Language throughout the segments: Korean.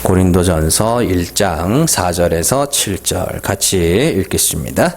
고린도전서 1장 4절에서 7절 같이 읽겠습니다.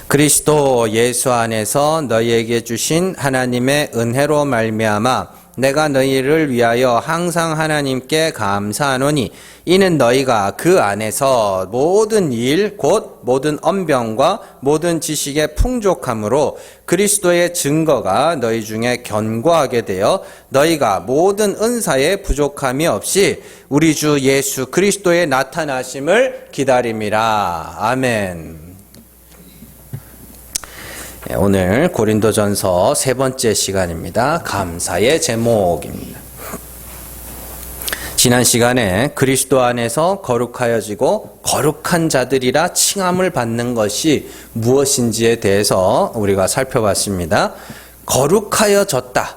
그리스도 예수 안에서 너희에게 주신 하나님의 은혜로 말미암아 내가 너희를 위하여 항상 하나님께 감사하노니 이는 너희가 그 안에서 모든 일 곧 모든 언병과 모든 지식의 풍족함으로 그리스도의 증거가 너희 중에 견고하게 되어 너희가 모든 은사에 부족함이 없이 우리 주 예수 그리스도의 나타나심을 기다림이라. 아멘. 오늘 고린도전서 세 번째 시간입니다. 감사의 제목입니다. 지난 시간에 그리스도 안에서 거룩하여지고 거룩한 자들이라 칭함을 받는 것이 무엇인지에 대해서 우리가 살펴봤습니다. 거룩하여졌다.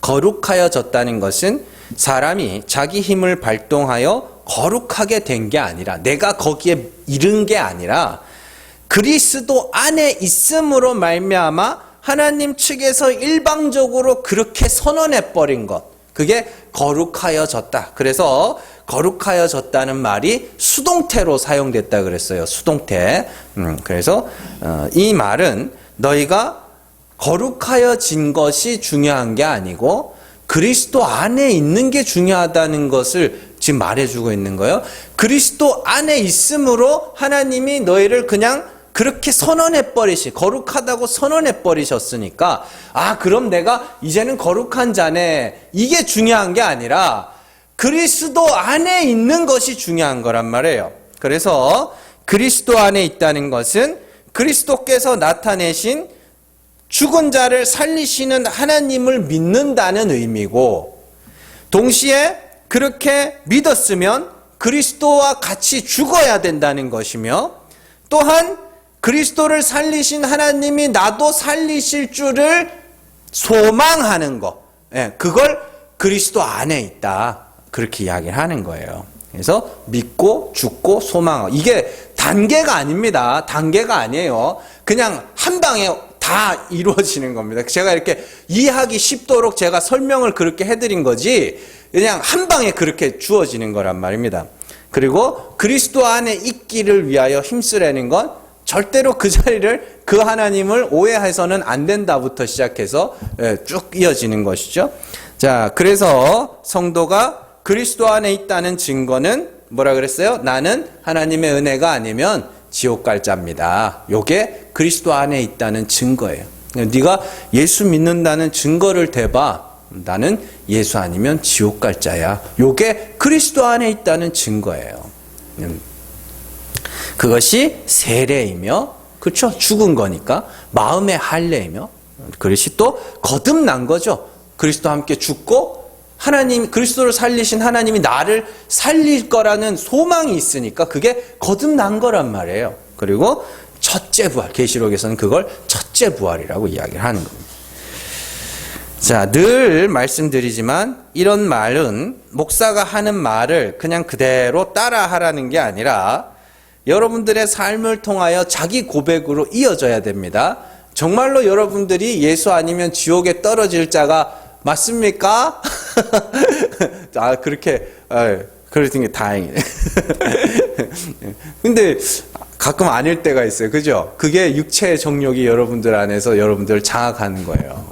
거룩하여졌다는 것은 사람이 자기 힘을 발동하여 거룩하게 된 게 아니라, 내가 거기에 이른 게 아니라 그리스도 안에 있음으로 말미암아 하나님 측에서 일방적으로 그렇게 선언해 버린 것, 그게 거룩하여졌다. 그래서 거룩하여졌다는 말이 수동태로 사용됐다 그랬어요. 수동태. 그래서 이 말은 너희가 거룩하여진 것이 중요한 게 아니고 그리스도 안에 있는 게 중요하다는 것을 지금 말해주고 있는 거예요. 그리스도 안에 있음으로 하나님이 너희를 그냥 그렇게 선언해버리시, 거룩하다고 선언해버리셨으니까, 그럼 내가 이제는 거룩한 자네, 이게 중요한 게 아니라 그리스도 안에 있는 것이 중요한 거란 말이에요. 그래서 그리스도 안에 있다는 것은 그리스도께서 나타내신 죽은 자를 살리시는 하나님을 믿는다는 의미고, 동시에 그렇게 믿었으면 그리스도와 같이 죽어야 된다는 것이며, 또한 그리스도를 살리신 하나님이 나도 살리실 줄을 소망하는 것, 그걸 그리스도 안에 있다, 그렇게 이야기를 하는 거예요. 그래서 믿고 죽고 소망하고, 이게 단계가 아닙니다. 단계가 아니에요. 그냥 한 방에 다 이루어지는 겁니다. 제가 이렇게 이해하기 쉽도록 제가 설명을 그렇게 해드린 거지, 그냥 한 방에 그렇게 주어지는 거란 말입니다. 그리고 그리스도 안에 있기를 위하여 힘쓰라는 건 절대로 그 자리를, 그 하나님을 오해해서는 안 된다부터 시작해서 쭉 이어지는 것이죠. 자, 그래서 성도가 그리스도 안에 있다는 증거는 뭐라 그랬어요? 나는 하나님의 은혜가 아니면 지옥 갈 자입니다. 요게 그리스도 안에 있다는 증거예요. 네가 예수 믿는다는 증거를 대봐. 나는 예수 아니면 지옥 갈 자야. 요게 그리스도 안에 있다는 증거예요. 그것이 세례이며, 그렇죠? 죽은 거니까 마음의 할례이며, 그것이 또 거듭난 거죠. 그리스도와 함께 죽고 하나님, 그리스도를 살리신 하나님이 나를 살릴 거라는 소망이 있으니까 그게 거듭난 거란 말이에요. 그리고 첫째 부활, 계시록에서는 그걸 첫째 부활이라고 이야기를 하는 겁니다. 자, 늘 말씀드리지만 이런 말은 목사가 하는 말을 그냥 그대로 따라하라는 게 아니라 여러분들의 삶을 통하여 자기 고백으로 이어져야 됩니다. 정말로 여러분들이 예수 아니면 지옥에 떨어질 자가 맞습니까? 그렇게, 그러신 게 다행이네. 근데 가끔 아닐 때가 있어요. 그죠? 그게 육체의 정욕이 여러분들 안에서 여러분들을 장악하는 거예요.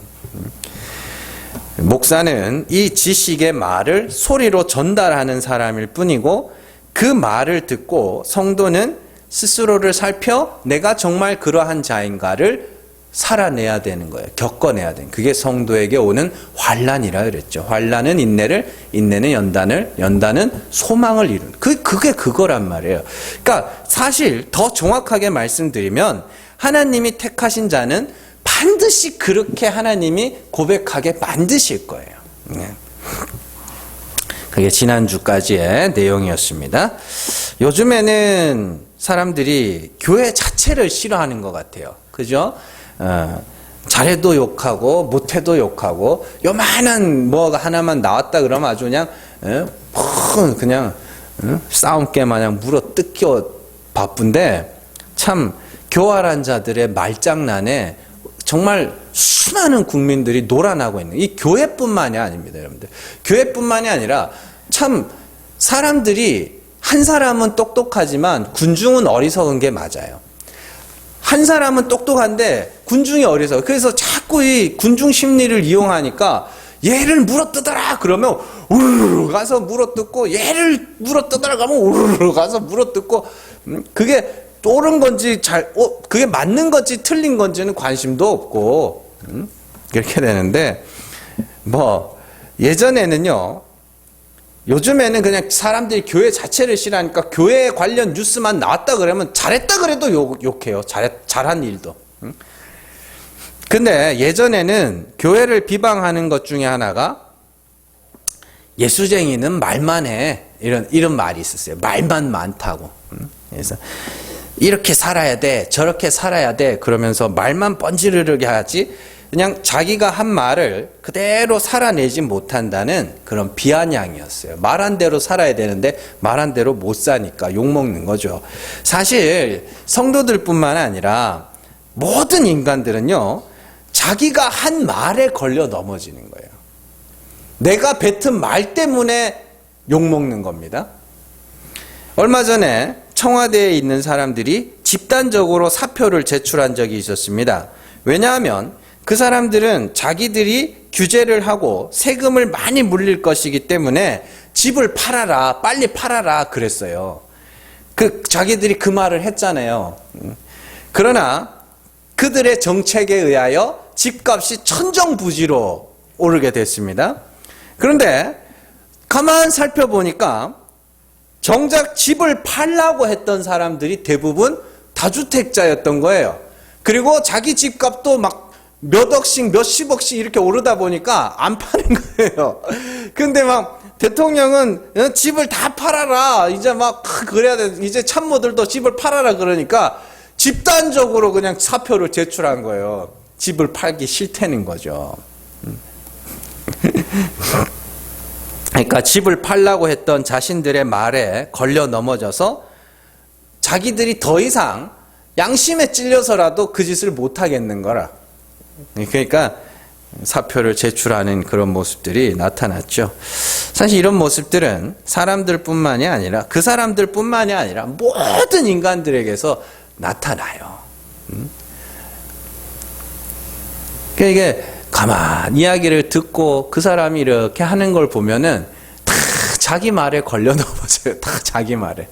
목사는 이 지식의 말을 소리로 전달하는 사람일 뿐이고, 그 말을 듣고 성도는 스스로를 살펴 내가 정말 그러한 자인가를 살아내야 되는 거예요. 겪어내야 되는. 그게 성도에게 오는 환난이라 그랬죠. 환난은 인내를, 인내는 연단을, 연단은 소망을 이루는. 그게 그거란 말이에요. 그러니까 사실 더 정확하게 말씀드리면 하나님이 택하신 자는 반드시 그렇게 하나님이 고백하게 만드실 거예요. 그게 지난주까지의 내용이었습니다. 요즘에는 사람들이 교회 자체를 싫어하는 것 같아요. 그죠? 잘해도 욕하고 못해도 욕하고, 요만한 뭐가 하나만 나왔다 그러면 아주 그냥 그냥 싸움개 마냥 물어 뜯겨 바쁜데, 참 교활한 자들의 말장난에 정말 수많은 국민들이 놀아나고 있는, 이 교회뿐만이 아닙니다, 여러분들. 교회뿐만이 아니라 참 사람들이 한 사람은 똑똑하지만 군중은 어리석은 게 맞아요. 한 사람은 똑똑한데 군중이 어리석어. 그래서 자꾸 이 군중 심리를 이용하니까 얘를 물어뜯어라 그러면 우르르 가서 물어뜯고, 얘를 물어뜯어라 그러면 우르르 가서 물어뜯고, 그게 옳은 건지 그게 맞는 건지 틀린 건지는 관심도 없고, 그렇게 되는데, 예전에는요, 요즘에는 그냥 사람들이 교회 자체를 싫어하니까 교회 관련 뉴스만 나왔다 그러면 잘했다 그래도 욕해요. 잘한 일도. 근데 예전에는 교회를 비방하는 것 중에 하나가 예수쟁이는 말만 해. 이런 말이 있었어요. 말만 많다고. 그래서 이렇게 살아야 돼. 저렇게 살아야 돼. 그러면서 말만 뻔지르르게 하지. 그냥 자기가 한 말을 그대로 살아내지 못한다는 그런 비아냥이었어요. 말한 대로 살아야 되는데 말한 대로 못 사니까 욕먹는 거죠. 사실 성도들뿐만 아니라 모든 인간들은요, 자기가 한 말에 걸려 넘어지는 거예요. 내가 뱉은 말 때문에 욕먹는 겁니다. 얼마 전에 청와대에 있는 사람들이 집단적으로 사표를 제출한 적이 있었습니다. 왜냐하면 그 사람들은 자기들이 규제를 하고 세금을 많이 물릴 것이기 때문에 집을 팔아라, 빨리 팔아라 그랬어요. 자기들이 그 말을 했잖아요. 그러나 그들의 정책에 의하여 집값이 천정부지로 오르게 됐습니다. 그런데 가만 살펴보니까 정작 집을 팔라고 했던 사람들이 대부분 다주택자였던 거예요. 그리고 자기 집값도 막 몇 억씩 몇십억씩 이렇게 오르다 보니까 안 파는 거예요. 근데 막 대통령은 집을 다 팔아라, 이제 막 그래야 돼, 이제 참모들도 집을 팔아라 그러니까 집단적으로 그냥 사표를 제출한 거예요. 집을 팔기 싫다는 거죠. 그러니까 집을 팔라고 했던 자신들의 말에 걸려 넘어져서 자기들이 더 이상 양심에 찔려서라도 그 짓을 못 하겠는 거라. 그러니까 사표를 제출하는 그런 모습들이 나타났죠. 사실 이런 모습들은 사람들뿐만이 아니라, 그 사람들뿐만이 아니라 모든 인간들에게서 나타나요. 그러니까 이게 가만 이야기를 듣고 그 사람이 이렇게 하는 걸 보면은 다 자기 말에 걸려 넘어져요. 다 자기 말에.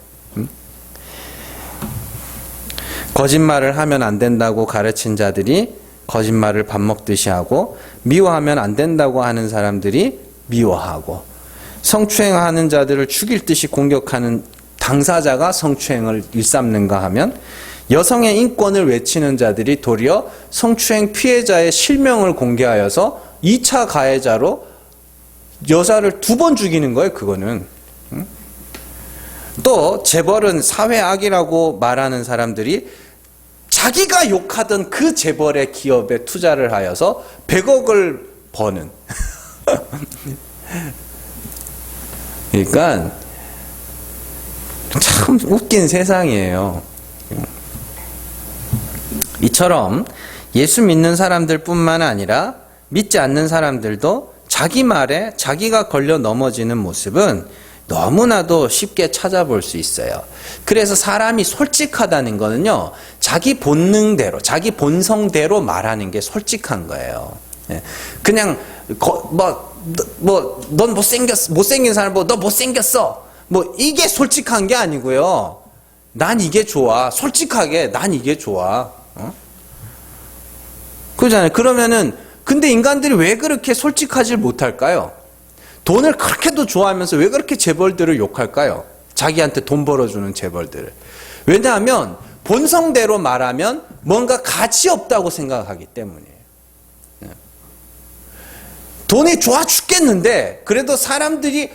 거짓말을 하면 안 된다고 가르친 자들이 거짓말을 밥 먹듯이 하고, 미워하면 안 된다고 하는 사람들이 미워하고, 성추행하는 자들을 죽일 듯이 공격하는 당사자가 성추행을 일삼는가 하면, 여성의 인권을 외치는 자들이 도리어 성추행 피해자의 실명을 공개하여서 2차 가해자로 여자를 2번 죽이는 거예요. 그거는. 또 재벌은 사회악이라고 말하는 사람들이 자기가 욕하던 그 재벌의 기업에 투자를 하여서 100억을 버는. 그러니까 참 웃긴 세상이에요. 이처럼 예수 믿는 사람들뿐만 아니라 믿지 않는 사람들도 자기 말에 자기가 걸려 넘어지는 모습은 너무나도 쉽게 찾아볼 수 있어요. 그래서 사람이 솔직하다는 거는요, 자기 본능대로, 자기 본성대로 말하는 게 솔직한 거예요. 그냥 넌 못생긴 사람 너 못생겼어, 이게 솔직한 게 아니고요. 난 이게 좋아. 솔직하게 난 이게 좋아. 그러잖아요. 그러면은 근데 인간들이 왜 그렇게 솔직하지 못할까요? 돈을 그렇게도 좋아하면서 왜 그렇게 재벌들을 욕할까요? 자기한테 돈 벌어주는 재벌들을. 왜냐하면 본성대로 말하면 뭔가 가치 없다고 생각하기 때문이에요. 돈이 좋아 죽겠는데 그래도 사람들이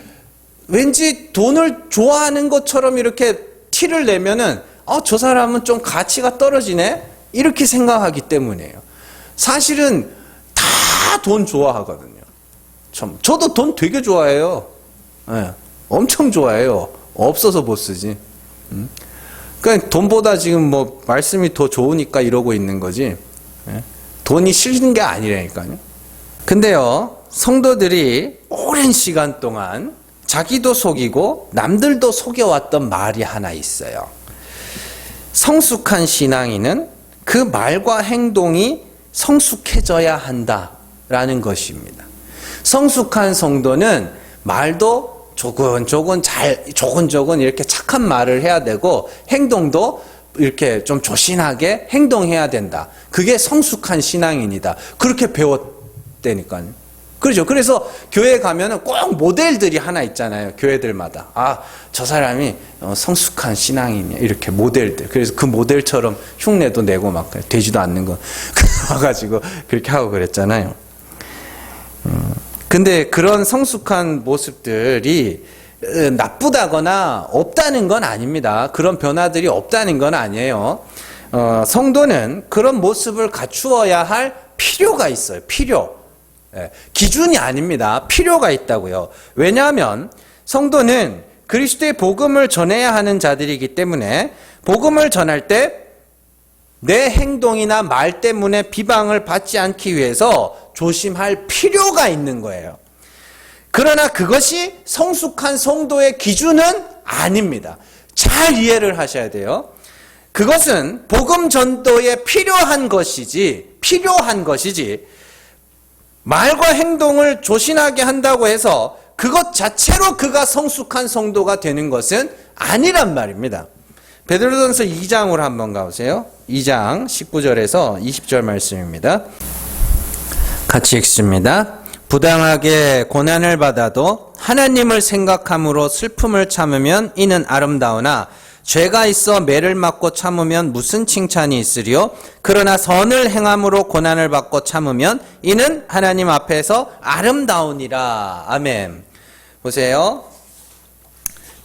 왠지 돈을 좋아하는 것처럼 이렇게 티를 내면은 저 사람은 좀 가치가 떨어지네? 이렇게 생각하기 때문이에요. 사실은 다 돈 좋아하거든요. 저도 돈 되게 좋아해요. 네, 엄청 좋아해요. 없어서 못 쓰지. 그러니까 돈보다 지금 말씀이 더 좋으니까 이러고 있는 거지. 네? 돈이 싫은 게 아니라니까요. 근데요, 성도들이 오랜 시간 동안 자기도 속이고 남들도 속여왔던 말이 하나 있어요. 성숙한 신앙인은 그 말과 행동이 성숙해져야 한다라는 것입니다. 성숙한 성도는 말도 조곤조곤 이렇게 착한 말을 해야 되고 행동도 이렇게 좀 조신하게 행동해야 된다. 그게 성숙한 신앙인이다. 그렇게 배웠다니까요. 그렇죠. 그래서 교회 가면은 꼭 모델들이 하나 있잖아요. 교회들마다. 아, 저 사람이 성숙한 신앙인이야. 이렇게 모델들. 그래서 그 모델처럼 흉내도 내고 막 되지도 않는 거 와가지고 그렇게 하고 그랬잖아요. 근데 그런 성숙한 모습들이 나쁘다거나 없다는 건 아닙니다. 그런 변화들이 없다는 건 아니에요. 성도는 그런 모습을 갖추어야 할 필요가 있어요. 필요. 기준이 아닙니다. 필요가 있다고요. 왜냐하면 성도는 그리스도의 복음을 전해야 하는 자들이기 때문에 복음을 전할 때 내 행동이나 말 때문에 비방을 받지 않기 위해서 조심할 필요가 있는 거예요. 그러나 그것이 성숙한 성도의 기준은 아닙니다. 잘 이해를 하셔야 돼요. 그것은 복음 전도에 필요한 것이지 말과 행동을 조신하게 한다고 해서 그것 자체로 그가 성숙한 성도가 되는 것은 아니란 말입니다. 베드로전서 2장으로 한번 가보세요. 2장 19절에서 20절 말씀입니다. 같이 읽습니다. 부당하게 고난을 받아도 하나님을 생각함으로 슬픔을 참으면 이는 아름다우나 죄가 있어 매를 맞고 참으면 무슨 칭찬이 있으리요? 그러나 선을 행함으로 고난을 받고 참으면 이는 하나님 앞에서 아름다우니라. 아멘. 보세요.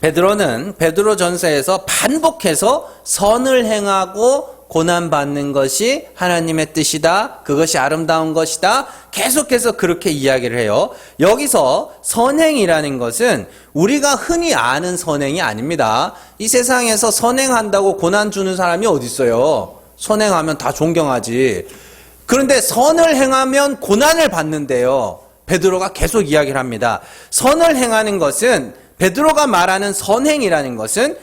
베드로는 베드로전서에서 반복해서 선을 행하고 고난받는 것이 하나님의 뜻이다. 그것이 아름다운 것이다. 계속해서 그렇게 이야기를 해요. 여기서 선행이라는 것은 우리가 흔히 아는 선행이 아닙니다. 이 세상에서 선행한다고 고난 주는 사람이 어디 있어요? 선행하면 다 존경하지. 그런데 선을 행하면 고난을 받는데요. 베드로가 계속 이야기를 합니다. 선을 행하는 것은 베드로가 말하는 선행이라는 것은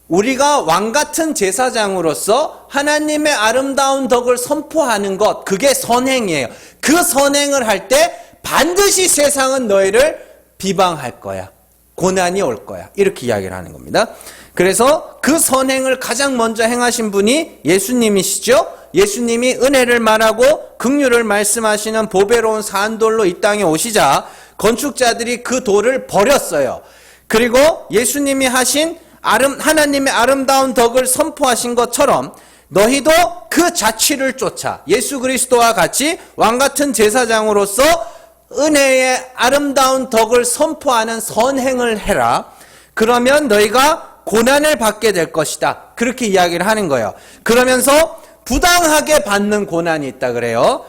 우리가 왕같은 제사장으로서 하나님의 아름다운 덕을 선포하는 것, 그게 선행이에요. 그 선행을 할 때 반드시 세상은 너희를 비방할 거야. 고난이 올 거야. 이렇게 이야기를 하는 겁니다. 그래서 그 선행을 가장 먼저 행하신 분이 예수님이시죠. 예수님이 은혜를 말하고 긍휼을 말씀하시는 보배로운 산돌로 이 땅에 오시자 건축자들이 그 돌을 버렸어요. 그리고 예수님이 하신 하나님의 아름다운 덕을 선포하신 것처럼 너희도 그 자취를 쫓아 예수 그리스도와 같이 왕같은 제사장으로서 은혜의 아름다운 덕을 선포하는 선행을 해라. 그러면 너희가 고난을 받게 될 것이다. 그렇게 이야기를 하는 거예요. 그러면서 부당하게 받는 고난이 있다 그래요.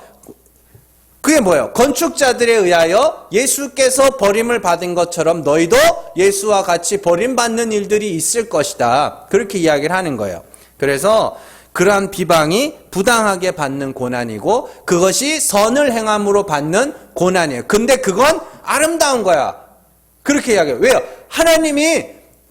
그게 뭐예요? 건축자들에 의하여 예수께서 버림을 받은 것처럼 너희도 예수와 같이 버림받는 일들이 있을 것이다. 그렇게 이야기를 하는 거예요. 그래서 그러한 비방이 부당하게 받는 고난이고 그것이 선을 행함으로 받는 고난이에요. 근데 그건 아름다운 거야. 그렇게 이야기해요. 왜요? 하나님이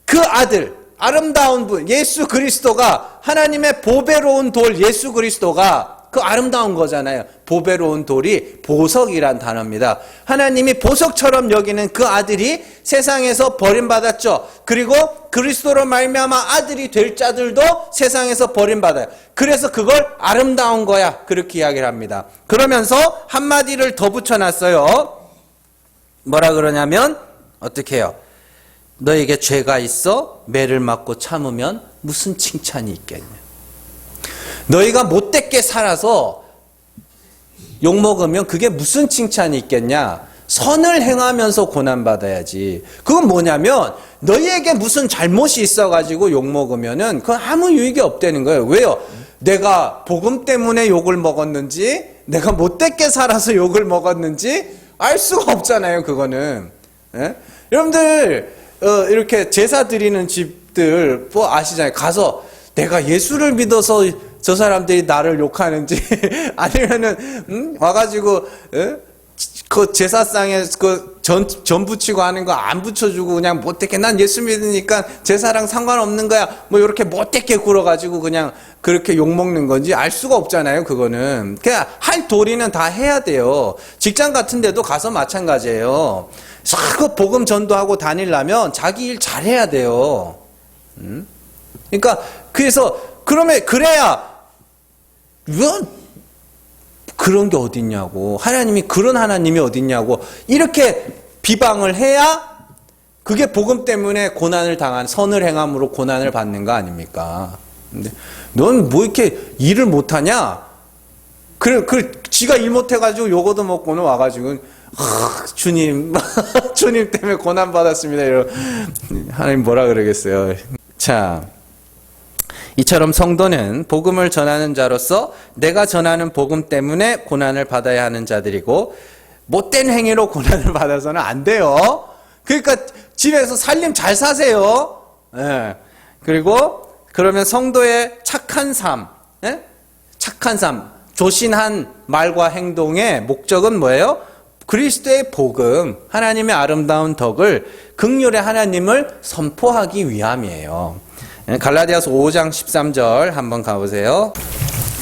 그 아들, 아름다운 분, 예수 그리스도가 하나님의 보배로운 돌 예수 그리스도가 그 아름다운 거잖아요. 보배로운 돌이 보석이란 단어입니다. 하나님이 보석처럼 여기는 그 아들이 세상에서 버림받았죠. 그리고 그리스도로 말미암아 아들이 될 자들도 세상에서 버림받아요. 그래서 그걸 아름다운 거야. 그렇게 이야기를 합니다. 그러면서 한마디를 더 붙여놨어요. 뭐라 그러냐면 어떻게 해요? 너에게 죄가 있어 매를 맞고 참으면 무슨 칭찬이 있겠냐. 너희가 못되게 살아서 욕먹으면 그게 무슨 칭찬이 있겠냐. 선을 행하면서 고난받아야지. 그건 뭐냐면 너희에게 무슨 잘못이 있어가지고 욕먹으면은 그건 아무 유익이 없다는 거예요. 왜요? 내가 복음 때문에 욕을 먹었는지 내가 못되게 살아서 욕을 먹었는지 알 수가 없잖아요. 그거는. 예? 여러분들 이렇게 제사 드리는 집들 뭐 아시잖아요. 가서 내가 예수를 믿어서 저 사람들이 나를 욕하는지 아니면은 와가지고 그 제사상에 그 전 붙이고 하는 거 안 붙여주고 그냥 못되게 난 예수 믿으니까 제사랑 상관없는 거야. 뭐 이렇게 못되게 굴어가지고 그냥 그렇게 욕먹는 건지 알 수가 없잖아요, 그거는. 그냥 할 도리는 다 해야 돼요. 직장 같은 데도 가서 마찬가지예요. 자꾸 복음 전도하고 다니려면 자기 일 잘해야 돼요. 그러니까, 그래야, 왜, 그런 게 어딨냐고. 그런 하나님이 어딨냐고. 이렇게 비방을 해야 그게 복음 때문에 고난을 당한, 선을 행함으로 고난을 받는 거 아닙니까? 근데 넌 뭐 이렇게 일을 못하냐? 지가 일 못해가지고 요거도 먹고는 와가지고, 주님, 주님 때문에 고난받았습니다. 하나님 뭐라 그러겠어요. 자. 이처럼 성도는 복음을 전하는 자로서 내가 전하는 복음 때문에 고난을 받아야 하는 자들이고 못된 행위로 고난을 받아서는 안 돼요. 그러니까 집에서 살림 잘 사세요. 예. 그리고 그러면 성도의 착한 삶, 예? 착한 삶, 조신한 말과 행동의 목적은 뭐예요? 그리스도의 복음, 하나님의 아름다운 덕을 긍휼의 하나님을 선포하기 위함이에요. 갈라디아서 5장 13절 한번 가보세요.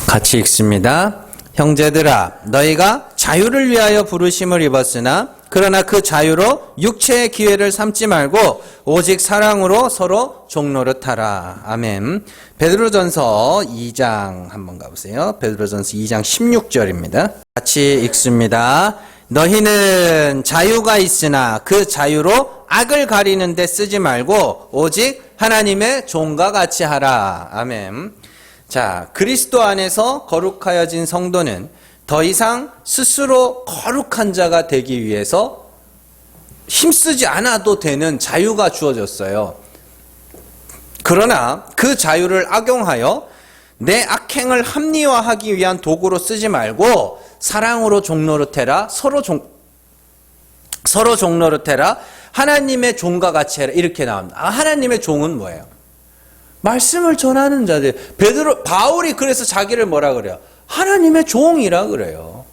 같이 읽습니다. 형제들아, 너희가 자유를 위하여 부르심을 입었으나 그러나 그 자유로 육체의 기회를 삼지 말고 오직 사랑으로 서로 종노릇하라. 아멘. 베드로전서 2장 한번 가보세요. 베드로전서 2장 16절입니다. 같이 읽습니다. 너희는 자유가 있으나 그 자유로 악을 가리는 데 쓰지 말고 오직 하나님의 종과 같이 하라. 아멘. 자, 그리스도 안에서 거룩하여진 성도는 더 이상 스스로 거룩한 자가 되기 위해서 힘쓰지 않아도 되는 자유가 주어졌어요. 그러나 그 자유를 악용하여 내 악행을 합리화하기 위한 도구로 쓰지 말고 사랑으로 종노릇해라. 서로 종노릇해라. 하나님의 종과 같이 해라. 이렇게 나옵니다. 하나님의 종은 뭐예요? 말씀을 전하는 자들. 바울이 그래서 자기를 뭐라 그래요? 하나님의 종이라 그래요.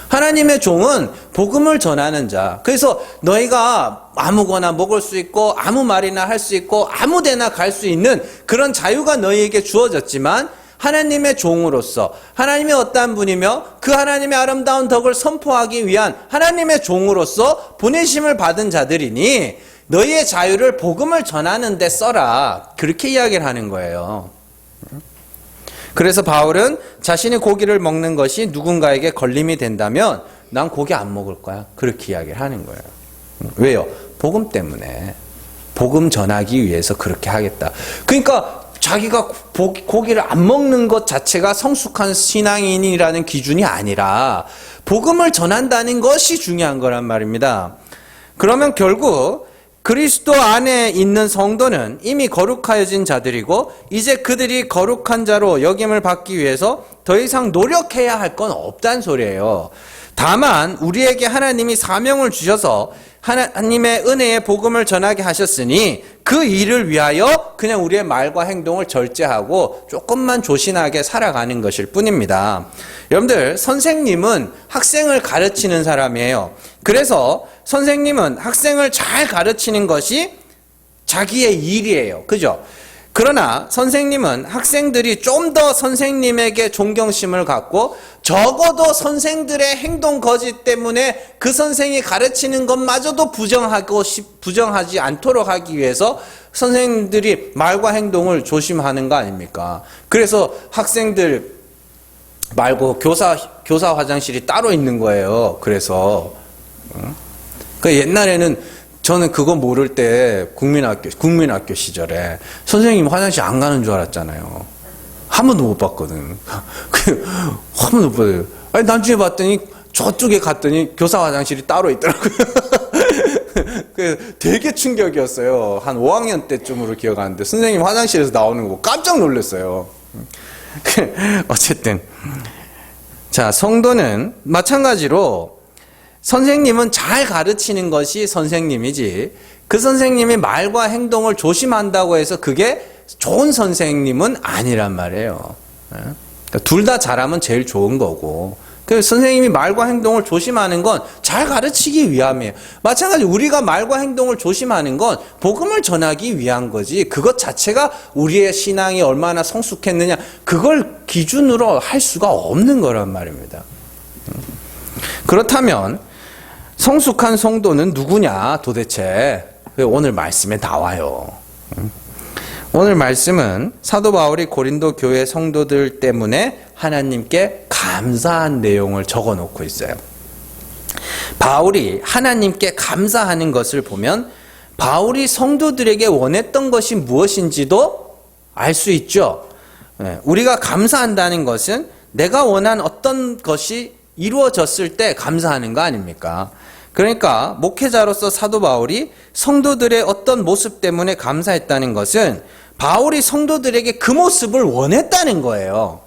하나님의 종은 복음을 전하는 자. 그래서 너희가 아무거나 먹을 수 있고 아무 말이나 할 수 있고 아무 데나 갈 수 있는 그런 자유가 너희에게 주어졌지만 하나님의 종으로서 하나님의 어떠한 분이며 그 하나님의 아름다운 덕을 선포하기 위한 하나님의 종으로서 보내심을 받은 자들이니 너희의 자유를 복음을 전하는 데 써라. 그렇게 이야기를 하는 거예요. 그래서 바울은 자신이 고기를 먹는 것이 누군가에게 걸림이 된다면 난 고기 안 먹을 거야. 그렇게 이야기를 하는 거예요. 왜요? 복음 때문에. 복음 전하기 위해서 그렇게 하겠다. 그러니까 자기가 고기를 안 먹는 것 자체가 성숙한 신앙인이라는 기준이 아니라 복음을 전한다는 것이 중요한 거란 말입니다. 그러면 결국 그리스도 안에 있는 성도는 이미 거룩하여진 자들이고 이제 그들이 거룩한 자로 여김을 받기 위해서 더 이상 노력해야 할 건 없다는 소리예요. 다만 우리에게 하나님이 사명을 주셔서 하나님의 은혜의 복음을 전하게 하셨으니 그 일을 위하여 그냥 우리의 말과 행동을 절제하고 조금만 조신하게 살아가는 것일 뿐입니다. 여러분들, 선생님은 학생을 가르치는 사람이에요. 그래서 선생님은 학생을 잘 가르치는 것이 자기의 일이에요. 그죠? 그러나 선생님은 학생들이 좀 더 선생님에게 존경심을 갖고 적어도 선생들의 행동 거짓 때문에 그 선생이 가르치는 것마저도 부정하지 않도록 하기 위해서 선생님들이 말과 행동을 조심하는 거 아닙니까? 그래서 학생들 말고 교사 화장실이 따로 있는 거예요. 그래서 그 옛날에는 저는 그거 모를 때 국민학교 시절에 선생님 화장실 안 가는 줄 알았잖아요. 한 번도 못 봤거든. 한 번도 못 봤어요. 아니, 나중에 봤더니 저쪽에 갔더니 교사 화장실이 따로 있더라고요. 되게 충격이었어요. 한 5학년 때쯤으로 기억하는데 선생님 화장실에서 나오는 거 깜짝 놀랐어요. 어쨌든 자, 성도는 마찬가지로 선생님은 잘 가르치는 것이 선생님이지 그 선생님이 말과 행동을 조심한다고 해서 그게 좋은 선생님은 아니란 말이에요. 그러니까 둘 다 잘하면 제일 좋은 거고 그 선생님이 말과 행동을 조심하는 건 잘 가르치기 위함이에요. 마찬가지로 우리가 말과 행동을 조심하는 건 복음을 전하기 위한 거지. 그것 자체가 우리의 신앙이 얼마나 성숙했느냐, 그걸 기준으로 할 수가 없는 거란 말입니다. 그렇다면 성숙한 성도는 누구냐 도대체? 오늘 말씀에 나와요. 오늘 말씀은 사도 바울이 고린도 교회 성도들 때문에 하나님께 감사한 내용을 적어 놓고 있어요. 바울이 하나님께 감사하는 것을 보면 바울이 성도들에게 원했던 것이 무엇인지도 알 수 있죠. 우리가 감사한다는 것은 내가 원한 어떤 것이 이루어졌을 때 감사하는 거 아닙니까? 그러니까 목회자로서 사도 바울이 성도들의 어떤 모습 때문에 감사했다는 것은 바울이 성도들에게 그 모습을 원했다는 거예요.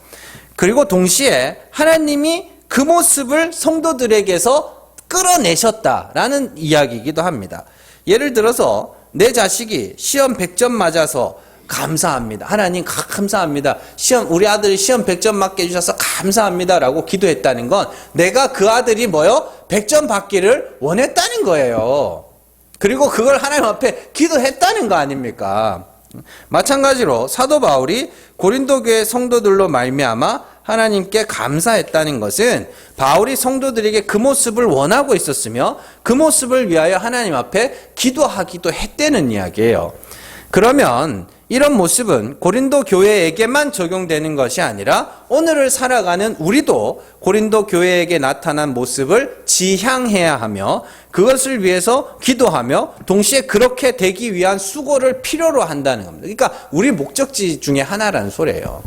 그리고 동시에 하나님이 그 모습을 성도들에게서 끌어내셨다라는 이야기이기도 합니다. 예를 들어서 내 자식이 시험 100점 맞아서 감사합니다. 하나님 감사합니다. 우리 아들이 시험 100점 맞게 해주셔서 감사합니다라고 기도했다는 건 내가 그 아들이 100점 받기를 원했다는 거예요. 그리고 그걸 하나님 앞에 기도했다는 거 아닙니까? 마찬가지로 사도 바울이 고린도 교회 성도들로 말미암아 하나님께 감사했다는 것은 바울이 성도들에게 그 모습을 원하고 있었으며 그 모습을 위하여 하나님 앞에 기도하기도 했다는 이야기예요. 그러면 이런 모습은 고린도 교회에게만 적용되는 것이 아니라 오늘을 살아가는 우리도 고린도 교회에게 나타난 모습을 지향해야 하며 그것을 위해서 기도하며 동시에 그렇게 되기 위한 수고를 필요로 한다는 겁니다. 그러니까 우리 목적지 중에 하나라는 소리예요.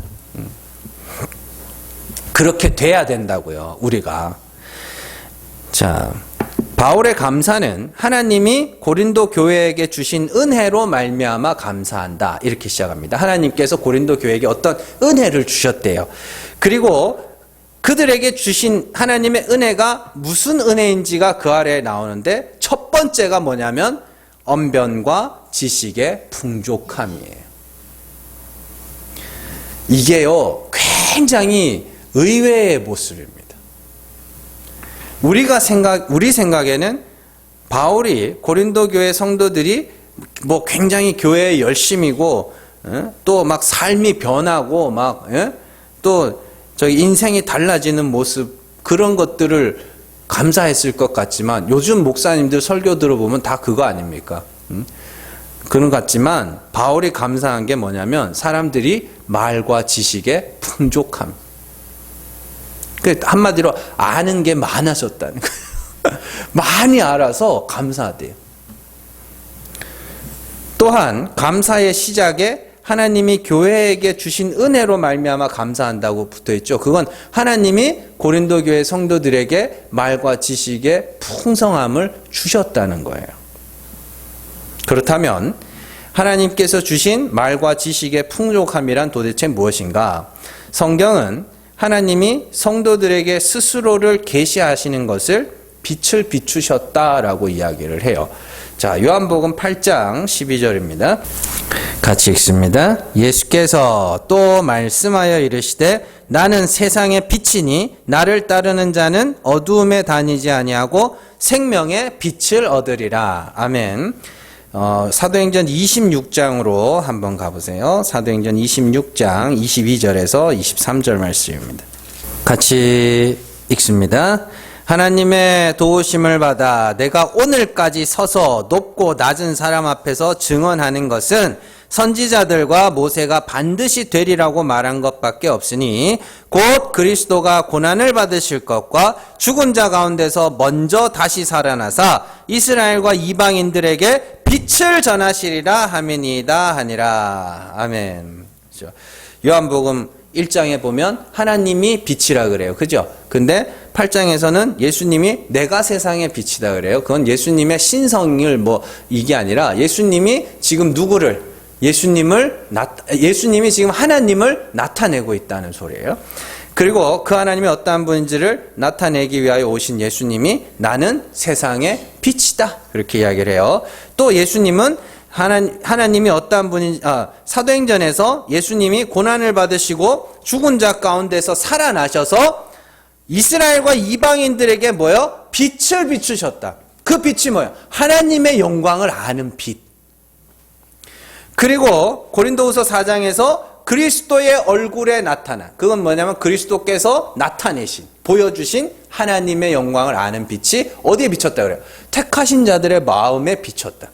그렇게 돼야 된다고요, 우리가. 자, 바울의 감사는 하나님이 고린도 교회에게 주신 은혜로 말미암아 감사한다. 이렇게 시작합니다. 하나님께서 고린도 교회에게 어떤 은혜를 주셨대요. 그리고 그들에게 주신 하나님의 은혜가 무슨 은혜인지가 그 아래에 나오는데 첫 번째가 뭐냐면 언변과 지식의 풍족함이에요. 이게요, 굉장히 의외의 모습입니다. 우리 생각에는 바울이 고린도 교회 성도들이 굉장히 교회에 열심이고 또 막 삶이 변하고 또 인생이 달라지는 모습, 그런 것들을 감사했을 것 같지만 요즘 목사님들 설교 들어보면 다 그거 아닙니까? 그런 것 같지만 바울이 감사한 게 뭐냐면 사람들이 말과 지식의 풍족함. 한마디로 아는 게 많아졌다는 거예요. 많이 알아서 감사하대요. 또한 감사의 시작에 하나님이 교회에게 주신 은혜로 말미암아 감사한다고 붙어있죠. 그건 하나님이 고린도 교회 성도들에게 말과 지식의 풍성함을 주셨다는 거예요. 그렇다면 하나님께서 주신 말과 지식의 풍족함이란 도대체 무엇인가? 성경은 하나님이 성도들에게 스스로를 계시하시는 것을 빛을 비추셨다라고 이야기를 해요. 자, 요한복음 8장 12절입니다. 같이 읽습니다. 예수께서 또 말씀하여 이르시되 나는 세상의 빛이니 나를 따르는 자는 어두움에 다니지 아니하고 생명의 빛을 얻으리라. 아멘. 사도행전 26장으로 한번 가보세요. 사도행전 26장 22절에서 23절 말씀입니다. 같이 읽습니다. 하나님의 도우심을 받아 내가 오늘까지 서서 높고 낮은 사람 앞에서 증언하는 것은 선지자들과 모세가 반드시 되리라고 말한 것밖에 없으니 곧 그리스도가 고난을 받으실 것과 죽은 자 가운데서 먼저 다시 살아나사 이스라엘과 이방인들에게 빛을 전하시리라 하미니이다 하니라. 아멘. 그렇죠? 요한복음 1장에 보면 하나님이 빛이라 그래요. 그죠? 근데 8장에서는 예수님이 내가 세상의 빛이다 그래요. 그건 예수님의 신성을 이게 아니라 예수님이 지금 예수님이 지금 하나님을 나타내고 있다는 소리예요. 그리고 그 하나님이 어떠한 분인지를 나타내기 위하여 오신 예수님이 나는 세상의 빛이다. 그렇게 이야기를 해요. 또 예수님은 하나님이 어떠한 분인지, 사도행전에서 예수님이 고난을 받으시고 죽은 자 가운데서 살아나셔서 이스라엘과 이방인들에게 뭐요? 빛을 비추셨다. 그 빛이 뭐예요? 하나님의 영광을 아는 빛. 그리고 고린도후서 4장에서 그리스도의 얼굴에 나타난, 그건 뭐냐면 그리스도께서 나타내신, 보여주신 하나님의 영광을 아는 빛이 어디에 비쳤다 그래요? 택하신 자들의 마음에 비쳤다.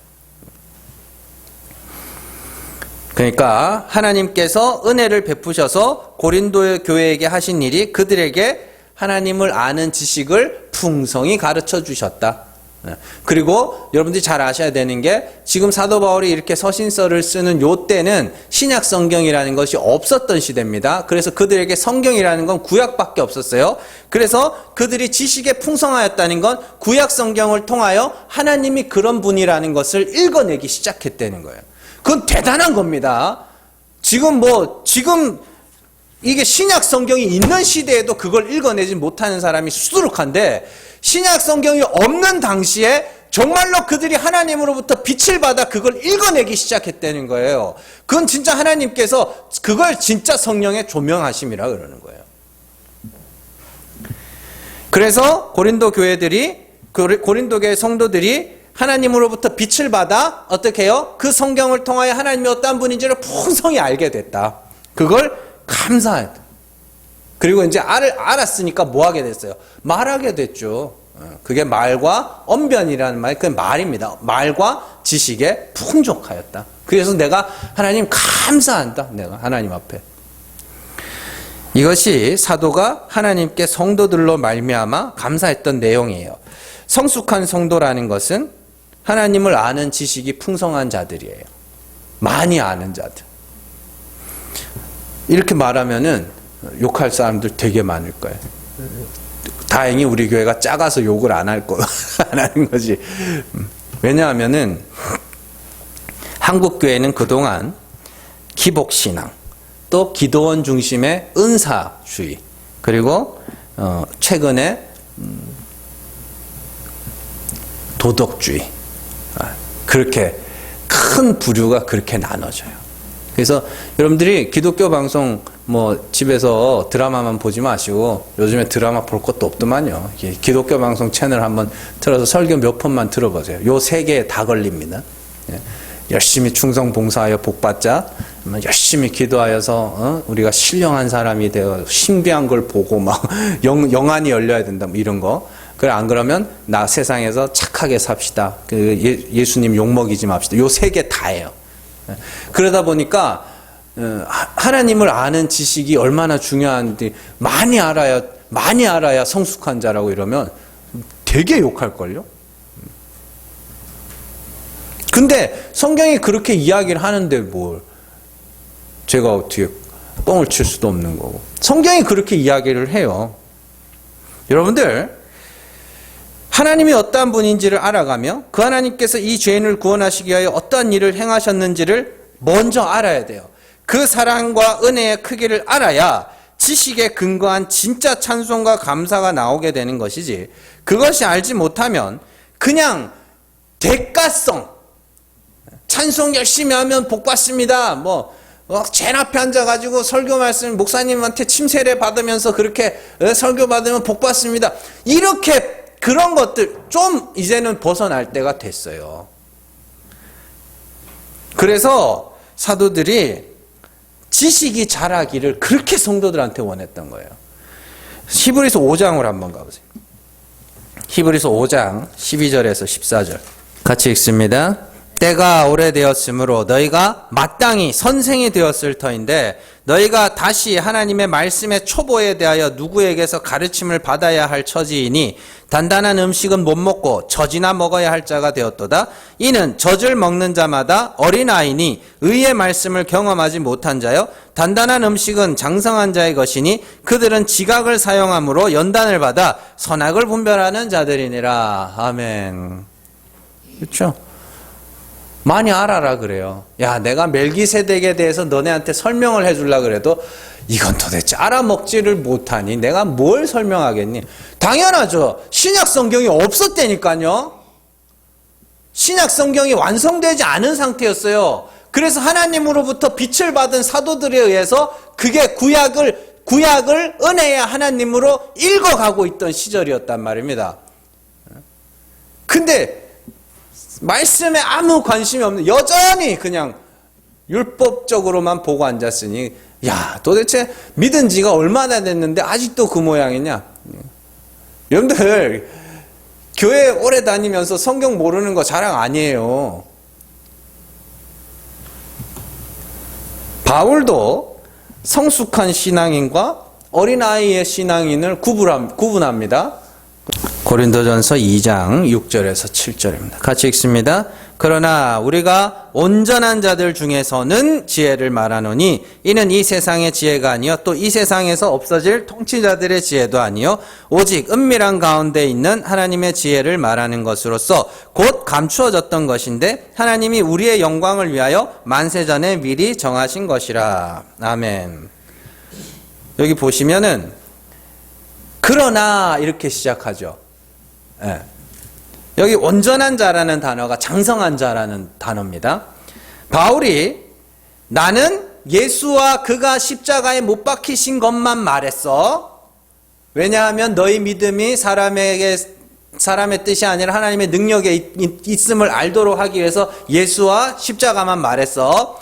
그러니까 하나님께서 은혜를 베푸셔서 고린도 교회에게 하신 일이 그들에게 하나님을 아는 지식을 풍성히 가르쳐 주셨다. 그리고 여러분들이 잘 아셔야 되는 게, 지금 사도 바울이 이렇게 서신서를 쓰는 요 때는 신약 성경이라는 것이 없었던 시대입니다. 그래서 그들에게 성경이라는 건 구약밖에 없었어요. 그래서 그들이 지식에 풍성하였다는 건 구약 성경을 통하여 하나님이 그런 분이라는 것을 읽어내기 시작했다는 거예요. 그건 대단한 겁니다. 지금 이게 신약 성경이 있는 시대에도 그걸 읽어내지 못하는 사람이 수두룩한데, 신약 성경이 없는 당시에 정말로 그들이 하나님으로부터 빛을 받아 그걸 읽어내기 시작했다는 거예요. 그건 진짜 하나님께서 그걸 진짜 성령의 조명하심이라 그러는 거예요. 그래서 고린도 교회들이, 고린도 교회 성도들이 하나님으로부터 빛을 받아 어떻게 해요? 그 성경을 통하여 하나님이 어떤 분인지를 풍성히 알게 됐다. 그걸 감사했다. 그리고 이제 알았으니까 뭐 하게 됐어요? 말하게 됐죠. 그게 말과 언변이라는 말, 그 말입니다. 말과 지식에 풍족하였다. 그래서 내가 하나님 감사한다. 내가 하나님 앞에. 이것이 사도가 하나님께 성도들로 말미암아 감사했던 내용이에요. 성숙한 성도라는 것은 하나님을 아는 지식이 풍성한 자들이에요. 많이 아는 자들. 이렇게 말하면은 욕할 사람들 되게 많을 거예요. 다행히 우리 교회가 작아서 욕을 안 할 거예요. 안 하는 거지. 왜냐하면은 한국 교회는 그동안 기복신앙, 또 기도원 중심의 은사주의, 그리고 최근에 도덕주의, 그렇게 큰 부류가 그렇게 나눠져요. 그래서 여러분들이 기독교 방송 집에서 드라마만 보지 마시고, 요즘에 드라마 볼 것도 없더만요. 기독교 방송 채널 한번 틀어서 설교 몇 편만 들어보세요. 요 세 개에 다 걸립니다. 열심히 충성 봉사하여 복받자, 열심히 기도하여서 우리가 신령한 사람이 되어 신비한 걸 보고 막 영안이 열려야 된다, 이런 거. 그래, 안 그러면 나 세상에서 착하게 삽시다. 예수님 욕먹이지 맙시다. 요 세 개 다예요. 그러다 보니까 하나님을 아는 지식이 얼마나 중요한지 많이 알아야 성숙한 자라고 이러면 되게 욕할걸요. 근데 성경이 그렇게 이야기를 하는데 뭘 제가 어떻게 뻥을 칠 수도 없는 거고, 성경이 그렇게 이야기를 해요. 여러분들, 하나님이 어떠한 분인지를 알아가며 그 하나님께서 이 죄인을 구원하시기 위하여 어떠한 일을 행하셨는지를 먼저 알아야 돼요. 그 사랑과 은혜의 크기를 알아야 지식에 근거한 진짜 찬송과 감사가 나오게 되는 것이지, 그것이 알지 못하면 그냥 대가성, 찬송 열심히 하면 복 받습니다, 제 앞에 앉아가지고 설교 말씀 목사님한테 침세례 받으면서 그렇게 설교 받으면 복 받습니다, 이렇게 그런 것들 좀 이제는 벗어날 때가 됐어요. 그래서 사도들이 지식이 자라기를 그렇게 성도들한테 원했던 거예요. 히브리서 5장으로 한번 가보세요. 히브리서 5장 12절에서 14절 같이 읽습니다. 때가 오래되었으므로 너희가 마땅히 선생이 되었을 터인데, 너희가 다시 하나님의 말씀의 초보에 대하여 누구에게서 가르침을 받아야 할 처지이니 단단한 음식은 못 먹고 젖이나 먹어야 할 자가 되었도다. 이는 젖을 먹는 자마다 어린아이니 의의 말씀을 경험하지 못한 자요, 단단한 음식은 장성한 자의 것이니 그들은 지각을 사용함으로 연단을 받아 선악을 분별하는 자들이니라. 아멘. 그렇죠? 많이 알아라 그래요. 야, 내가 멜기세덱에 대해서 너네한테 설명을 해주려고 그래도 이건 도대체 알아먹지를 못하니 내가 뭘 설명하겠니? 당연하죠. 신약 성경이 없었다니까요. 신약 성경이 완성되지 않은 상태였어요. 그래서 하나님으로부터 빛을 받은 사도들에 의해서 그게 구약을 은혜의 하나님으로 읽어가고 있던 시절이었단 말입니다. 근데 말씀에 아무 관심이 없는, 여전히 그냥 율법적으로만 보고 앉았으니, 야, 도대체 믿은 지가 얼마나 됐는데 아직도 그 모양이냐? 여러분들, 교회 오래 다니면서 성경 모르는 거 자랑 아니에요. 바울도 성숙한 신앙인과 어린아이의 신앙인을 구분합니다. 고린도전서 2장 6절에서 7절입니다. 같이 읽습니다. 그러나 우리가 온전한 자들 중에서는 지혜를 말하노니 이는 이 세상의 지혜가 아니요 또 이 세상에서 없어질 통치자들의 지혜도 아니요 오직 은밀한 가운데 있는 하나님의 지혜를 말하는 것으로서 곧 감추어졌던 것인데 하나님이 우리의 영광을 위하여 만세전에 미리 정하신 것이라. 아멘. 여기 보시면은 그러나 이렇게 시작하죠. 예. 여기 온전한 자라는 단어가 장성한 자라는 단어입니다. 바울이 나는 예수와 그가 십자가에 못 박히신 것만 말했어. 왜냐하면 너희 믿음이 사람의 뜻이 아니라 하나님의 능력에 있음을 알도록 하기 위해서 예수와 십자가만 말했어.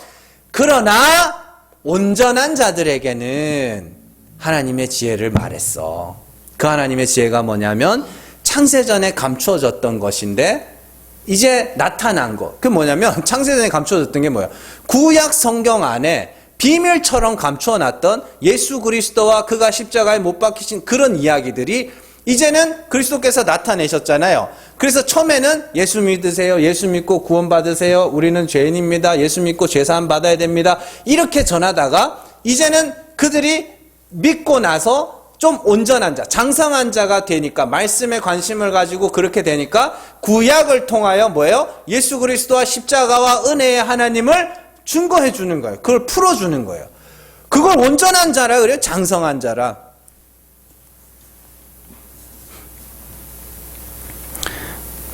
그러나 온전한 자들에게는 하나님의 지혜를 말했어. 그 하나님의 지혜가 뭐냐면 창세전에 감추어졌던 것인데 이제 나타난 것. 그 뭐냐면 창세전에 감추어졌던 게 뭐야? 구약 성경 안에 비밀처럼 감추어놨던 예수 그리스도와 그가 십자가에 못 박히신 그런 이야기들이 이제는 그리스도께서 나타내셨잖아요. 그래서 처음에는 예수 믿으세요. 예수 믿고 구원 받으세요. 우리는 죄인입니다. 예수 믿고 죄사함 받아야 됩니다. 이렇게 전하다가 이제는 그들이 믿고 나서 좀 온전한 자, 장성한 자가 되니까, 말씀에 관심을 가지고 그렇게 되니까 구약을 통하여 뭐예요? 예수 그리스도와 십자가와 은혜의 하나님을 증거해 주는 거예요. 그걸 풀어주는 거예요. 그걸 온전한 자라 그래요. 장성한 자라.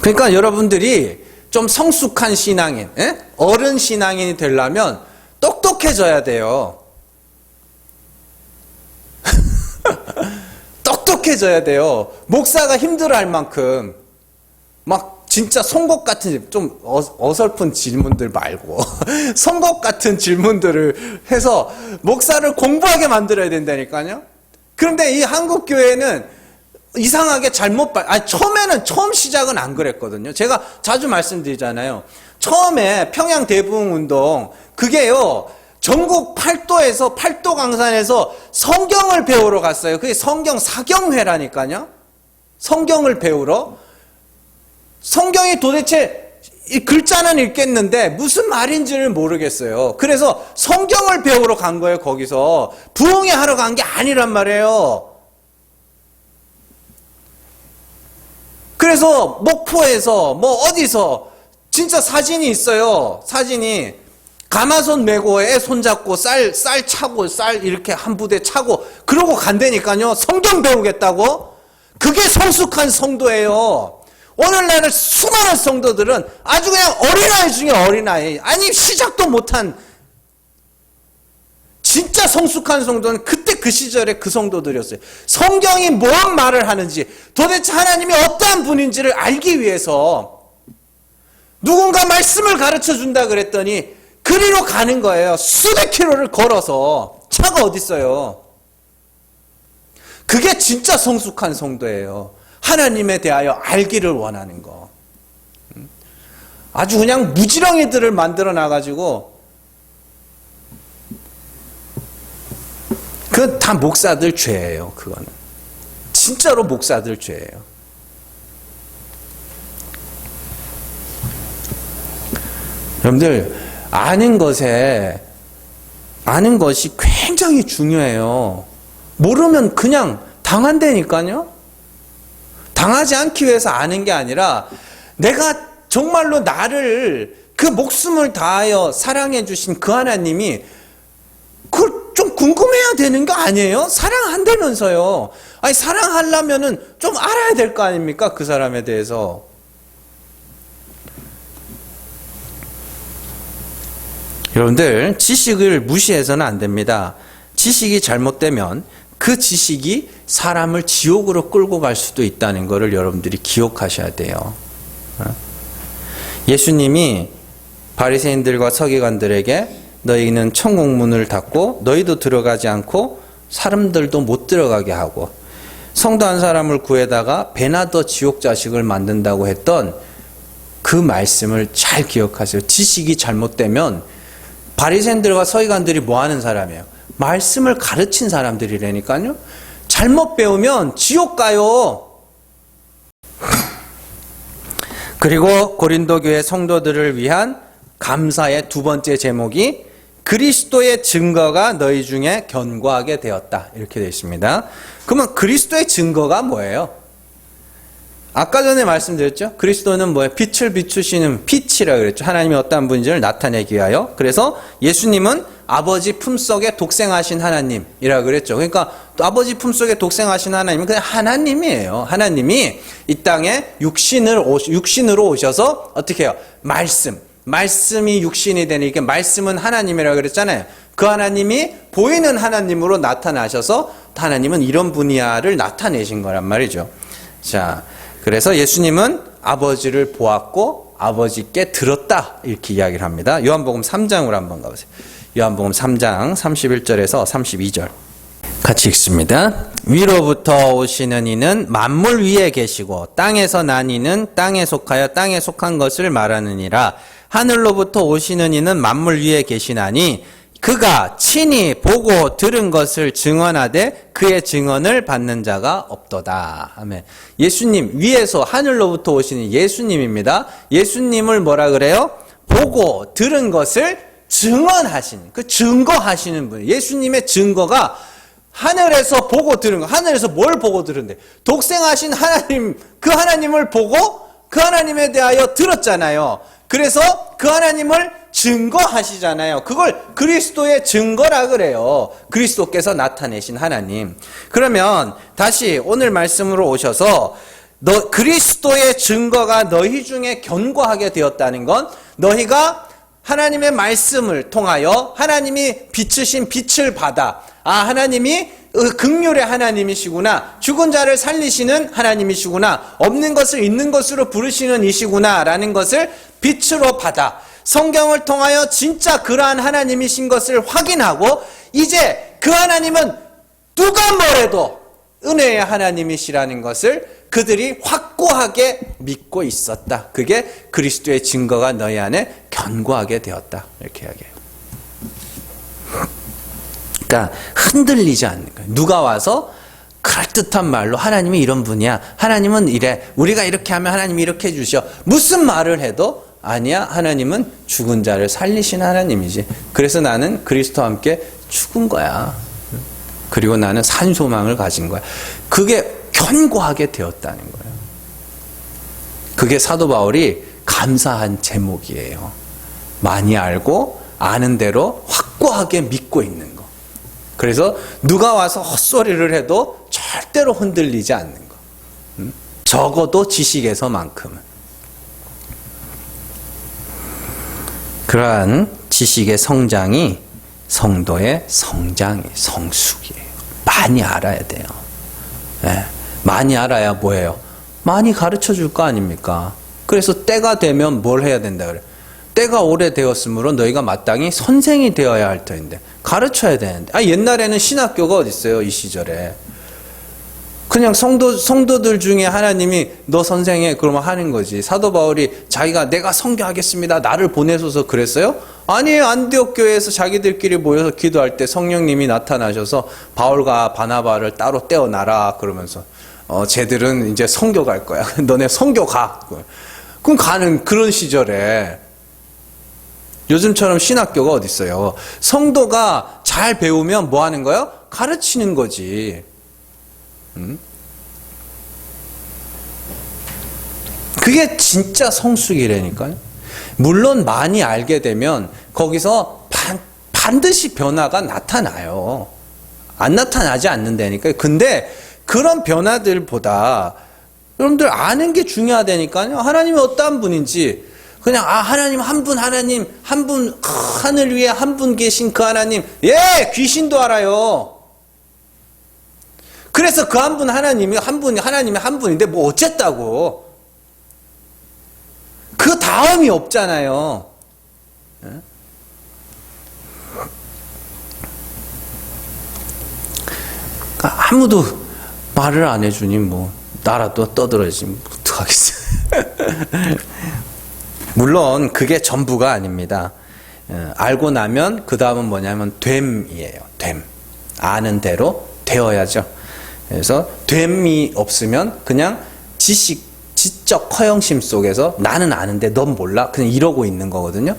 그러니까 여러분들이 좀 성숙한 신앙인, 어른 신앙인이 되려면 똑똑해져야 돼요. 똑똑해져야 돼요. 목사가 힘들어할 만큼 막 진짜 송곳 같은, 좀 어설픈 질문들 말고 송곳 같은 질문들을 해서 목사를 공부하게 만들어야 된다니까요. 그런데 이 한국 교회는 이상하게 처음 시작은 안 그랬거든요. 제가 자주 말씀드리잖아요. 처음에 평양 대부흥운동, 그게요, 전국 8도에서 8도 강산에서 성경을 배우러 갔어요. 그게 성경 사경회라니까요. 성경을 배우러. 성경이 도대체 이 글자는 읽겠는데 무슨 말인지를 모르겠어요. 그래서 성경을 배우러 간 거예요. 거기서 부흥회 하러 간 게 아니란 말이에요. 그래서 목포에서 뭐 어디서 진짜 사진이 있어요. 사진이 가마손 메고 애 손잡고 쌀 차고 쌀 이렇게 한 부대 차고 그러고 간다니까요. 성경 배우겠다고? 그게 성숙한 성도예요. 오늘날 수많은 성도들은 아주 그냥 어린아이 중에 어린아이, 아니 시작도 못한, 진짜 성숙한 성도는 그때 그 시절에 그 성도들이었어요. 성경이 뭔 말을 하는지, 도대체 하나님이 어떠한 분인지를 알기 위해서 누군가 말씀을 가르쳐 준다 그랬더니 그리로 가는 거예요. 수백 킬로를 걸어서. 차가 어디 있어요? 그게 진짜 성숙한 성도예요. 하나님에 대하여 알기를 원하는 거. 아주 그냥 무지렁이들을 만들어 놔가지고, 그건 다 목사들 죄예요. 그거는 진짜로 목사들 죄예요. 여러분들, 아는 것이 굉장히 중요해요. 모르면 그냥 당한다니까요. 당하지 않기 위해서 아는 게 아니라, 내가 정말로 나를 그 목숨을 다하여 사랑해 주신 그 하나님이 그걸 좀 궁금해야 되는 거 아니에요? 사랑한다면서요. 아니, 사랑하려면은 좀 알아야 될 거 아닙니까? 그 사람에 대해서. 여러분들, 지식을 무시해서는 안 됩니다. 지식이 잘못되면 그 지식이 사람을 지옥으로 끌고 갈 수도 있다는 것을 여러분들이 기억하셔야 돼요. 예수님이 바리새인들과 서기관들에게 너희는 천국 문을 닫고 너희도 들어가지 않고 사람들도 못 들어가게 하고 성도 한 사람을 구해다가 배나 더 지옥 자식을 만든다고 했던 그 말씀을 잘 기억하세요. 지식이 잘못되면 바리새인들과 서기관들이 뭐 하는 사람이에요? 말씀을 가르친 사람들이라니까요. 잘못 배우면 지옥 가요. 그리고 고린도 교회 성도들을 위한 감사의 두 번째 제목이 그리스도의 증거가 너희 중에 견고하게 되었다. 이렇게 되어 있습니다. 그러면 그리스도의 증거가 뭐예요? 아까 전에 말씀드렸죠? 그리스도는 뭐예요? 빛을 비추시는 빛이라고 그랬죠. 하나님이 어떠한 분인지를 나타내기 위하여. 그래서 예수님은 아버지 품속에 독생하신 하나님이라고 그랬죠. 그러니까 아버지 품속에 독생하신 하나님은 그냥 하나님이에요. 하나님이 이 땅에 육신으로 오셔서 어떻게 해요? 말씀이 육신이 되니까 말씀은 하나님이라고 그랬잖아요. 그 하나님이 보이는 하나님으로 나타나셔서 하나님은 이런 분야를 나타내신 거란 말이죠. 자, 그래서 예수님은 아버지를 보았고 아버지께 들었다 이렇게 이야기를 합니다. 요한복음 3장으로 한번 가보세요. 요한복음 3장 31절에서 32절 같이 읽습니다. 위로부터 오시는 이는 만물 위에 계시고 땅에서 난 이는 땅에 속하여 땅에 속한 것을 말하느니라. 하늘로부터 오시는 이는 만물 위에 계시나니 그가 친히 보고 들은 것을 증언하되 그의 증언을 받는 자가 없도다. 아멘. 예수님 위에서 하늘로부터 오시는 예수님입니다. 예수님을 뭐라 그래요? 보고 들은 것을 증언하시는, 그 증거하시는 분. 예수님의 증거가 하늘에서 보고 들은 거. 하늘에서 뭘 보고 들은데? 독생하신 하나님, 그 하나님을 보고 그 하나님에 대하여 들었잖아요. 그래서 그 하나님을 증거하시잖아요. 그걸 그리스도의 증거라 그래요. 그리스도께서 나타내신 하나님. 그러면 다시 오늘 말씀으로 오셔서 그리스도의 증거가 너희 중에 견고하게 되었다는 건 너희가 하나님의 말씀을 통하여 하나님이 비추신 빛을 받아 하나님이 긍휼의 하나님이시구나, 죽은 자를 살리시는 하나님이시구나, 없는 것을 있는 것으로 부르시는 이시구나 라는 것을 빛으로 받아 성경을 통하여 진짜 그러한 하나님이신 것을 확인하고 이제 그 하나님은 누가 뭐래도 은혜의 하나님이시라는 것을 그들이 확고하게 믿고 있었다. 그게 그리스도의 증거가 너희 안에 견고하게 되었다. 이렇게 이야기해요. 그러니까 흔들리지 않는 거예요. 누가 와서 그럴듯한 말로 하나님이 이런 분이야, 하나님은 이래, 우리가 이렇게 하면 하나님이 이렇게 해주셔, 무슨 말을 해도 아니야, 하나님은 죽은 자를 살리신 하나님이지. 그래서 나는 그리스도와 함께 죽은 거야. 그리고 나는 산 소망을 가진 거야. 그게 견고하게 되었다는 거예요. 그게 사도 바울이 감사한 제목이에요. 많이 알고 아는 대로 확고하게 믿고 있는 거. 그래서 누가 와서 헛소리를 해도 절대로 흔들리지 않는 거. 적어도 지식에서만큼은. 그러한 지식의 성장이 성도의 성숙이에요. 많이 알아야 돼요. 네. 많이 알아야 뭐예요? 많이 가르쳐 줄 거 아닙니까? 그래서 때가 되면 뭘 해야 된다 그래요? 때가 오래되었으므로 너희가 마땅히 선생이 되어야 할 터인데 가르쳐야 되는데 옛날에는 신학교가 어디 있어요? 이 시절에 그냥 성도들 중에 하나님이 너 선생해 그러면 하는 거지. 사도 바울이 자기가 내가 선교하겠습니다 나를 보내소서 그랬어요? 아니에요. 안디옥 교회에서 자기들끼리 모여서 기도할 때 성령님이 나타나셔서 바울과 바나바를 따로 떼어놔라 그러면서 쟤들은 이제 선교 갈 거야. 너네 선교 가. 그럼 가는 그런 시절에 요즘처럼 신학교가 어디 있어요? 성도가 잘 배우면 뭐 하는 거예요? 가르치는 거지. 그게 진짜 성숙이라니까요. 물론 많이 알게 되면 거기서 반드시 변화가 나타나요. 안 나타나지 않는다니까요. 근데 그런 변화들보다 여러분들 아는 게 중요하다니까요. 하나님이 어떠한 분인지 그냥 하나님 한 분, 하나님 한 분, 하늘 위에 한 분 계신 그 하나님, 귀신도 알아요. 그래서 그 한 분 하나님이 한 분인데 뭐 어쨌다고. 그 다음이 없잖아요. 아무도 말을 안 해주니 뭐 나라도 떠들어지면 어떡하겠어요. 물론 그게 전부가 아닙니다. 알고 나면 그 다음은 뭐냐면 됨이에요. 됨. 아는 대로 되어야죠. 그래서 됨이 없으면 그냥 지적 허영심 속에서 나는 아는데 넌 몰라? 그냥 이러고 있는 거거든요.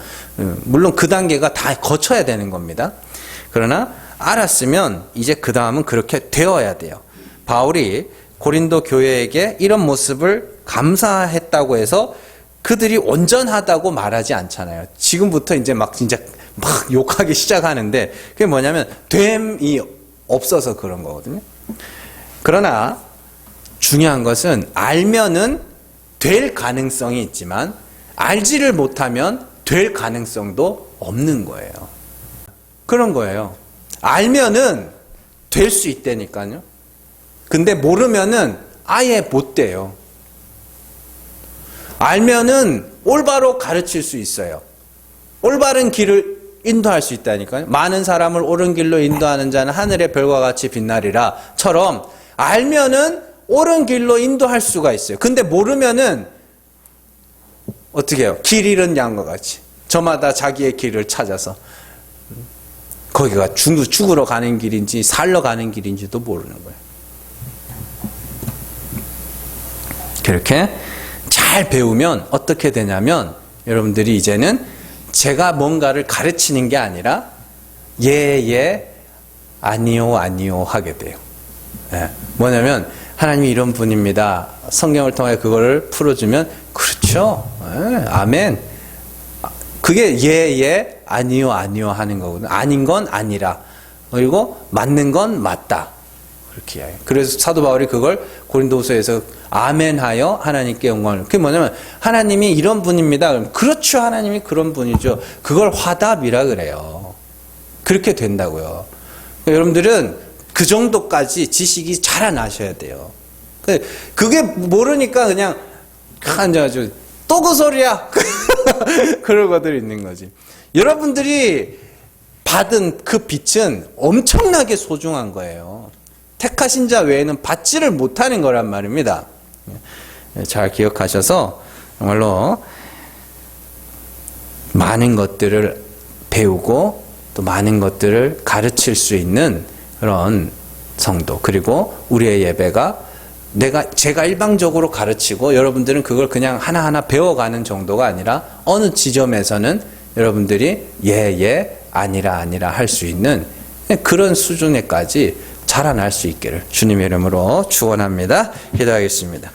물론 그 단계가 다 거쳐야 되는 겁니다. 그러나 알았으면 이제 그 다음은 그렇게 되어야 돼요. 바울이 고린도 교회에게 이런 모습을 감사했다고 해서 그들이 온전하다고 말하지 않잖아요. 지금부터 이제 진짜 막 욕하기 시작하는데 그게 뭐냐면 됨이 없어서 그런 거거든요. 그러나 중요한 것은 알면은 될 가능성이 있지만 알지를 못하면 될 가능성도 없는 거예요. 그런 거예요. 알면은 될 수 있다니까요. 근데 모르면은 아예 못 돼요. 알면은 올바로 가르칠 수 있어요. 올바른 길을 인도할 수 있다니까요. 많은 사람을 옳은 길로 인도하는 자는 하늘의 별과 같이 빛나리라 처럼 알면은 옳은 길로 인도할 수가 있어요. 근데 모르면은 어떻게 해요? 길 잃은 양과 같이 저마다 자기의 길을 찾아서 거기가 죽으러 가는 길인지 살러 가는 길인지도 모르는 거예요. 그렇게 잘 배우면 어떻게 되냐면 여러분들이 이제는 제가 뭔가를 가르치는 게 아니라 예, 아니요 하게 돼요. 예. 뭐냐면 하나님이 이런 분입니다. 성경을 통해 그거를 풀어주면 그렇죠. 예, 아멘. 그게 예, 아니요 하는 거거든요. 아닌 건 아니라 그리고 맞는 건 맞다. 그렇게 해요. 그래서 사도 바울이 그걸 고린도후서에서 아멘하여 하나님께 영광을. 그게 뭐냐면 하나님이 이런 분입니다. 그럼 그렇죠. 하나님이 그런 분이죠. 그걸 화답이라 그래요. 그렇게 된다고요. 그러니까 여러분들은 그 정도까지 지식이 자라나셔야 돼요. 그게 모르니까 그냥 앉아가지고 또 그 소리야. 그런 것들이 있는 거지. 여러분들이 받은 그 빛은 엄청나게 소중한 거예요. 택하신 자 외에는 받지를 못하는 거란 말입니다. 잘 기억하셔서 정말로 많은 것들을 배우고 또 많은 것들을 가르칠 수 있는 그런 성도, 그리고 우리의 예배가 제가 일방적으로 가르치고 여러분들은 그걸 그냥 하나하나 배워가는 정도가 아니라 어느 지점에서는 여러분들이 예, 아니라 할 수 있는 그런 수준에까지 자라날 수 있기를 주님의 이름으로 축원합니다. 기도하겠습니다.